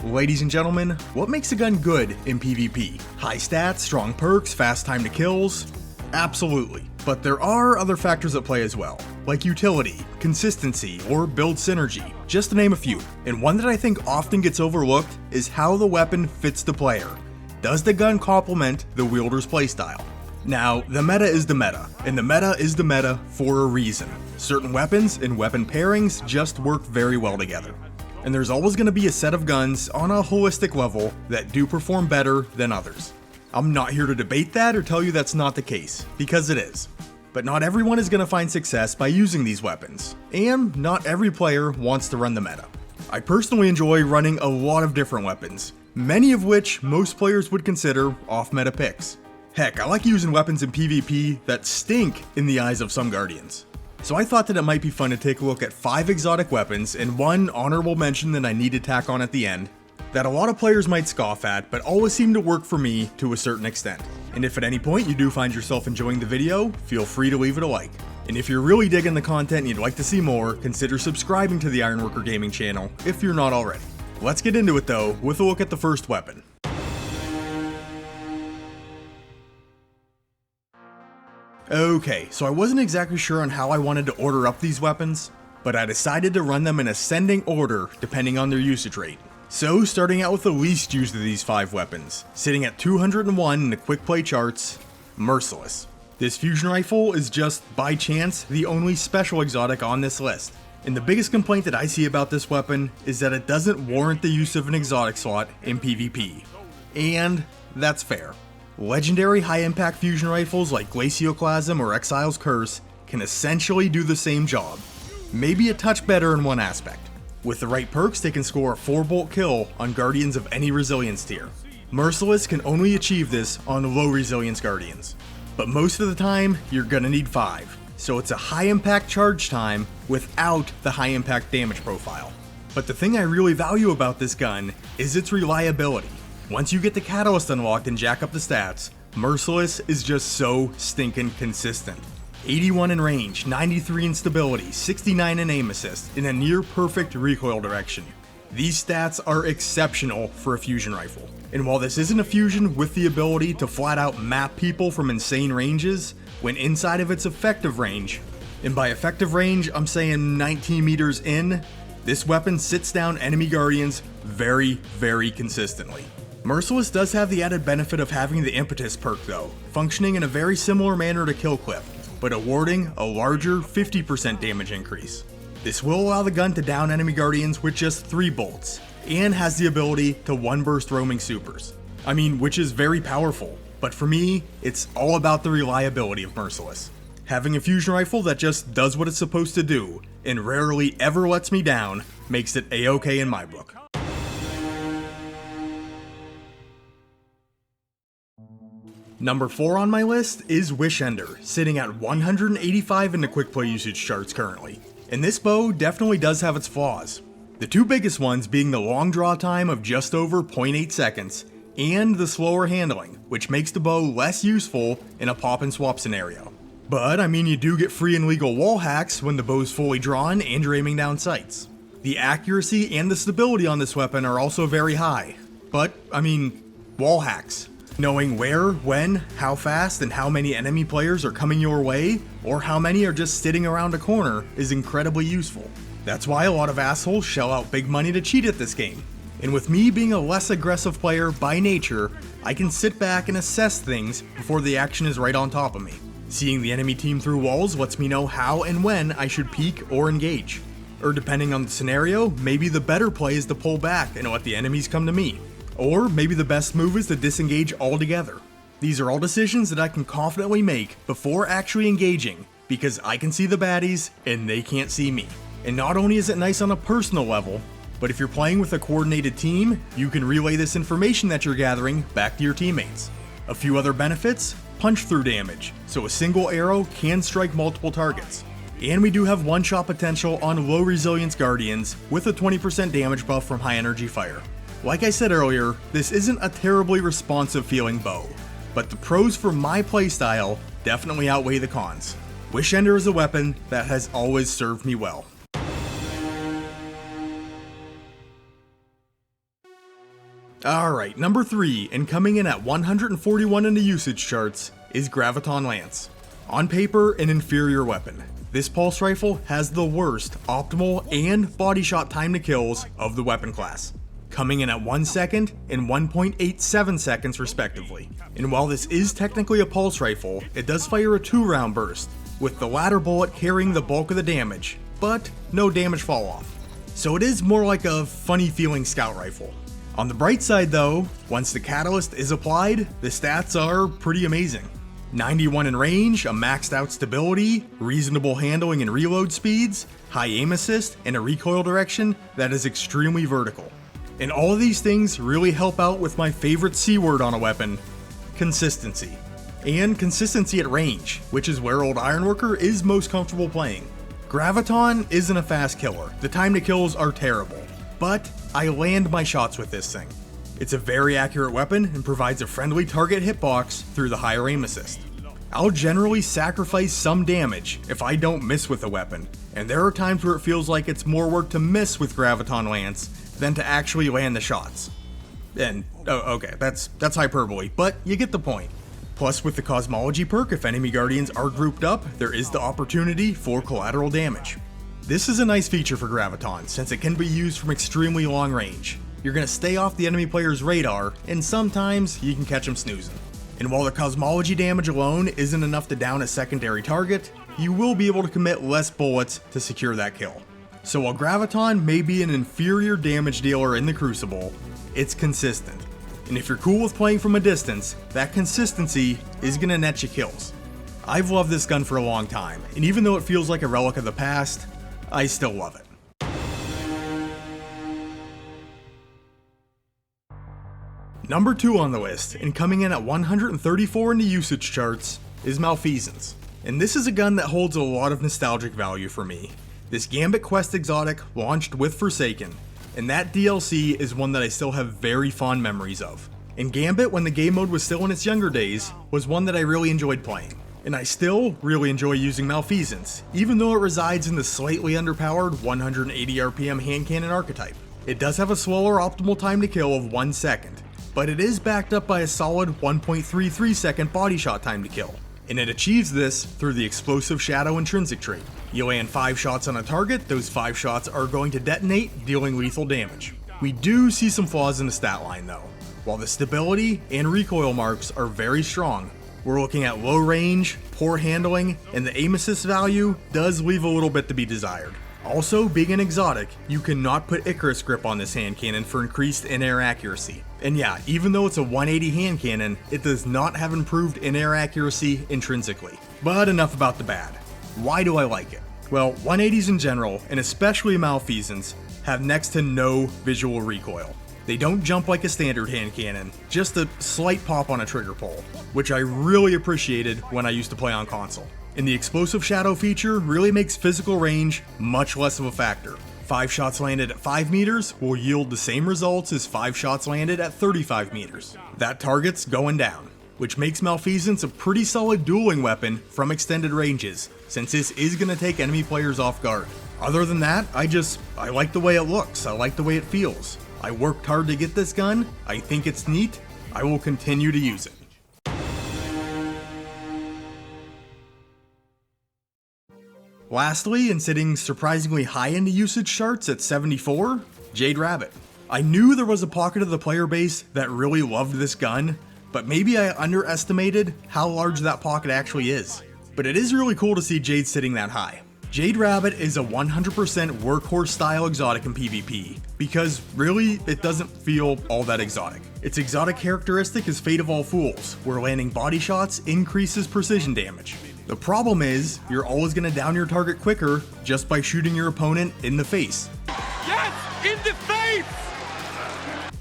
Ladies and gentlemen, what makes a gun good in PvP? High stats, strong perks, fast time to kills? Absolutely. But there are other factors at play as well, like utility, consistency, or build synergy, just to name a few. And one that I think often gets overlooked is how the weapon fits the player. Does the gun complement the wielder's playstyle? Now, the meta is the meta, and the meta is the meta for a reason. Certain weapons and weapon pairings just work very well together. And there's always going to be a set of guns on a holistic level that do perform better than others. I'm not here to debate that or tell you that's not the case, because it is. But not everyone is going to find success by using these weapons, and not every player wants to run the meta. I personally enjoy running a lot of different weapons, many of which most players would consider off-meta picks. Heck, I like using weapons in PvP that stink in the eyes of some Guardians. So I thought that it might be fun to take a look at 5 exotic weapons and one honorable mention that I need to tack on at the end, that a lot of players might scoff at, but always seem to work for me to a certain extent. And if at any point you do find yourself enjoying the video, feel free to leave it a like. And if you're really digging the content and you'd like to see more, consider subscribing to the Ironworker Gaming channel if you're not already. Let's get into it though, with a look at the first weapon. Okay, so I wasn't exactly sure on how I wanted to order up these weapons, but I decided to run them in ascending order depending on their usage rate. So starting out with the least used of these 5 weapons, sitting at 201 in the quick play charts, Merciless. This fusion rifle is just by chance the only special exotic on this list, and the biggest complaint that I see about this weapon is that it doesn't warrant the use of an exotic slot in PvP, and that's fair. Legendary high-impact fusion rifles like Glacioclasm or Exile's Curse can essentially do the same job, maybe a touch better in one aspect. With the right perks, they can score a 4-bolt kill on Guardians of any resilience tier. Merciless can only achieve this on low resilience Guardians, but most of the time, you're gonna need 5, so it's a high-impact charge time without the high-impact damage profile. But the thing I really value about this gun is its reliability. Once you get the catalyst unlocked and jack up the stats, Merciless is just so stinking consistent. 81 in range, 93 in stability, 69 in aim assist, in a near perfect recoil direction. These stats are exceptional for a fusion rifle. And while this isn't a fusion with the ability to flat out map people from insane ranges, when inside of its effective range, and by effective range I'm saying 19 meters in, this weapon sits down enemy Guardians very, very consistently. Merciless does have the added benefit of having the impetus perk though, functioning in a very similar manner to Kill Clip, but awarding a larger 50% damage increase. This will allow the gun to down enemy Guardians with just 3 bolts, and has the ability to 1-burst roaming supers. I mean, which is very powerful, but for me, it's all about the reliability of Merciless. Having a fusion rifle that just does what it's supposed to do, and rarely ever lets me down, makes it a-okay in my book. Number 4 on my list is Wish Ender, sitting at 185 in the quick play usage charts currently. And this bow definitely does have its flaws. The 2 biggest ones being the long draw time of just over 0.8 seconds, and the slower handling, which makes the bow less useful in a pop and swap scenario. But I mean, you do get free and legal wall hacks when the bow's fully drawn and you're aiming down sights. The accuracy and the stability on this weapon are also very high. But, I mean, wall hacks. Knowing where, when, how fast, and how many enemy players are coming your way, or how many are just sitting around a corner is incredibly useful. That's why a lot of assholes shell out big money to cheat at this game. And with me being a less aggressive player by nature, I can sit back and assess things before the action is right on top of me. Seeing the enemy team through walls lets me know how and when I should peek or engage. Or depending on the scenario, maybe the better play is to pull back and let the enemies come to me. Or maybe the best move is to disengage altogether. These are all decisions that I can confidently make before actually engaging, because I can see the baddies and they can't see me. And not only is it nice on a personal level, but if you're playing with a coordinated team, you can relay this information that you're gathering back to your teammates. A few other benefits: punch through damage, so a single arrow can strike multiple targets. And we do have one-shot potential on low resilience Guardians with a 20% damage buff from high energy fire. Like I said earlier, this isn't a terribly responsive feeling bow, but the pros for my playstyle definitely outweigh the cons. Wish Ender is a weapon that has always served me well. Alright, number 3, and coming in at 141 in the usage charts, is Graviton Lance. On paper, an inferior weapon. This pulse rifle has the worst optimal and body shot time to kills of the weapon class, coming in at 1 second and 1.87 seconds respectively. And while this is technically a pulse rifle, it does fire a 2-round burst, with the latter bullet carrying the bulk of the damage, but no damage fall off. So it is more like a funny feeling scout rifle. On the bright side though, once the catalyst is applied, the stats are pretty amazing. 91 in range, a maxed out stability, reasonable handling and reload speeds, high aim assist, and a recoil direction that is extremely vertical. And all of these things really help out with my favorite C word on a weapon, consistency. And consistency at range, which is where Old Ironworker is most comfortable playing. Graviton isn't a fast killer, the time to kills are terrible, but I land my shots with this thing. It's a very accurate weapon and provides a friendly target hitbox through the higher aim assist. I'll generally sacrifice some damage if I don't miss with a weapon, and there are times where it feels like it's more work to miss with Graviton Lance than to actually land the shots. And, okay, that's hyperbole, but you get the point. Plus, with the Cosmology perk, if enemy guardians are grouped up, there is the opportunity for collateral damage. This is a nice feature for Graviton, since it can be used from extremely long range. You're going to stay off the enemy player's radar, and sometimes you can catch them snoozing. And while the Cosmology damage alone isn't enough to down a secondary target, you will be able to commit less bullets to secure that kill. So while Graviton may be an inferior damage dealer in the Crucible, it's consistent. And if you're cool with playing from a distance, that consistency is going to net you kills. I've loved this gun for a long time, and even though it feels like a relic of the past, I still love it. Number 2 on the list, and coming in at 134 in the usage charts, is Malfeasance. And this is a gun that holds a lot of nostalgic value for me. This Gambit Quest exotic launched with Forsaken, and that DLC is one that I still have very fond memories of. And Gambit, when the game mode was still in its younger days, was one that I really enjoyed playing. And I still really enjoy using Malfeasance, even though it resides in the slightly underpowered 180 RPM hand cannon archetype. It does have a slower optimal time to kill of 1 second, but it is backed up by a solid 1.33 second body shot time to kill. And it achieves this through the Explosive Shadow intrinsic trait. You land 5 shots on a target, those 5 shots are going to detonate, dealing lethal damage. We do see some flaws in the stat line though. While the stability and recoil marks are very strong, we're looking at low range, poor handling, and the aim assist value does leave a little bit to be desired. Also, being an exotic, you cannot put Icarus grip on this hand cannon for increased in-air accuracy. And yeah, even though it's a 180 hand cannon, it does not have improved in-air accuracy intrinsically. But enough about the bad. Why do I like it? Well, 180s in general, and especially Malfeasance, have next to no visual recoil. They don't jump like a standard hand cannon, just a slight pop on a trigger pull, which I really appreciated when I used to play on console. And the Explosive Shadow feature really makes physical range much less of a factor. 5 shots landed at 5 meters will yield the same results as 5 shots landed at 35 meters. That target's going down, which makes Malfeasance a pretty solid dueling weapon from extended ranges, since this is going to take enemy players off guard. Other than that, I like the way it looks, I like the way it feels. I worked hard to get this gun, I think it's neat, I will continue to use it. Lastly, and sitting surprisingly high in the usage charts at 74, Jade Rabbit. I knew there was a pocket of the player base that really loved this gun, but maybe I underestimated how large that pocket actually is. But it is really cool to see Jade sitting that high. Jade Rabbit is a 100% workhorse style exotic in PvP, because really, it doesn't feel all that exotic. Its exotic characteristic is Fate of All Fools, where landing body shots increases precision damage. The problem is, you're always going to down your target quicker just by shooting your opponent in the face. Yes! In the face!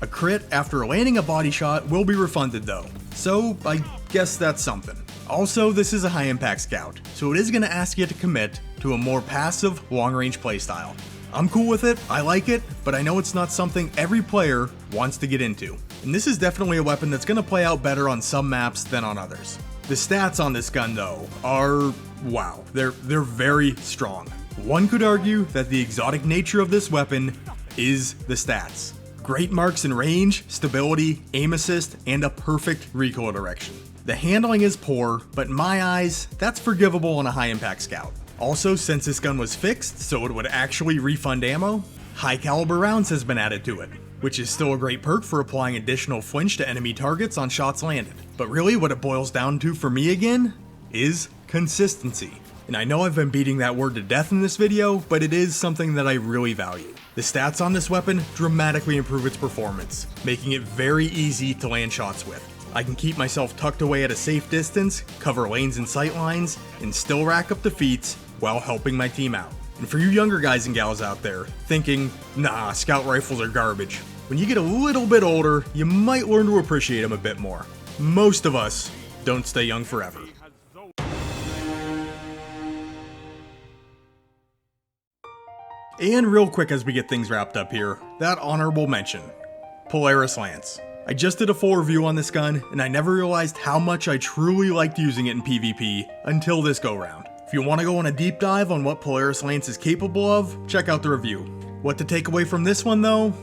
A crit after landing a body shot will be refunded though, so I guess that's something. Also, this is a high impact scout, so it is going to ask you to commit to a more passive, long-range playstyle. I'm cool with it, I like it, but I know it's not something every player wants to get into. And this is definitely a weapon that's going to play out better on some maps than on others. The stats on this gun though are, wow, they're very strong. One could argue that the exotic nature of this weapon is the stats. Great marks in range, stability, aim assist, and a perfect recoil direction. The handling is poor, but in my eyes, that's forgivable on a high impact scout. Also, since this gun was fixed so it would actually refund ammo, high caliber rounds has been added to it, which is still a great perk for applying additional flinch to enemy targets on shots landed. But really what it boils down to for me again is consistency. And I know I've been beating that word to death in this video, but it is something that I really value. The stats on this weapon dramatically improve its performance, making it very easy to land shots with. I can keep myself tucked away at a safe distance, cover lanes and sight lines, and still rack up defeats while helping my team out. And for you younger guys and gals out there thinking, nah, scout rifles are garbage, when you get a little bit older, you might learn to appreciate them a bit more. Most of us don't stay young forever. And real quick as we get things wrapped up here, that honorable mention, Polaris Lance. I just did a full review on this gun, and I never realized how much I truly liked using it in PvP until this go round. If you want to go on a deep dive on what Polaris Lance is capable of, check out the review. What to take away from this one though?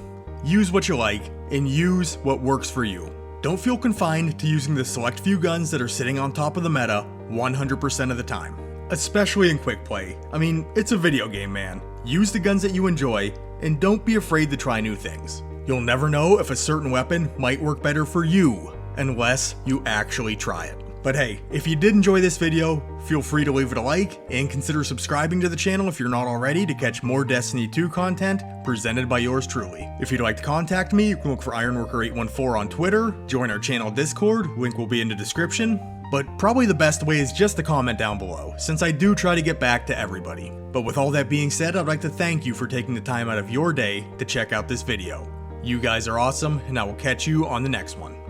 Use what you like, and use what works for you. Don't feel confined to using the select few guns that are sitting on top of the meta 100% of the time. Especially in quick play. I mean, it's a video game, man. Use the guns that you enjoy, and don't be afraid to try new things. You'll never know if a certain weapon might work better for you, unless you actually try it. But hey, if you did enjoy this video, feel free to leave it a like, and consider subscribing to the channel if you're not already to catch more Destiny 2 content presented by yours truly. If you'd like to contact me, you can look for Ironworker814 on Twitter, join our channel Discord, link will be in the description. But probably the best way is just to comment down below, since I do try to get back to everybody. But with all that being said, I'd like to thank you for taking the time out of your day to check out this video. You guys are awesome, and I will catch you on the next one.